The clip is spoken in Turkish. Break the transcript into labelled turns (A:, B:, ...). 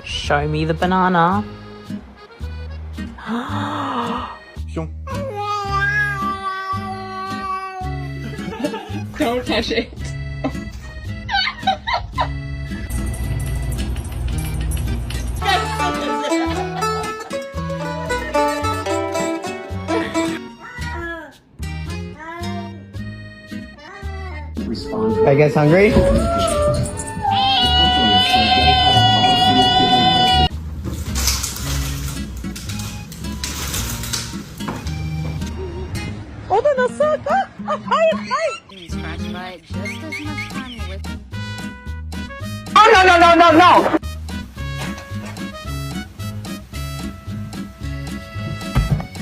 A: Show me the banana.
B: Don't touch it.
C: Are you guys hungry?
A: O da nasıl? Hayır, hayır.
D: Scratch butt just as much fun with
C: Oh, no, no, no, no, no!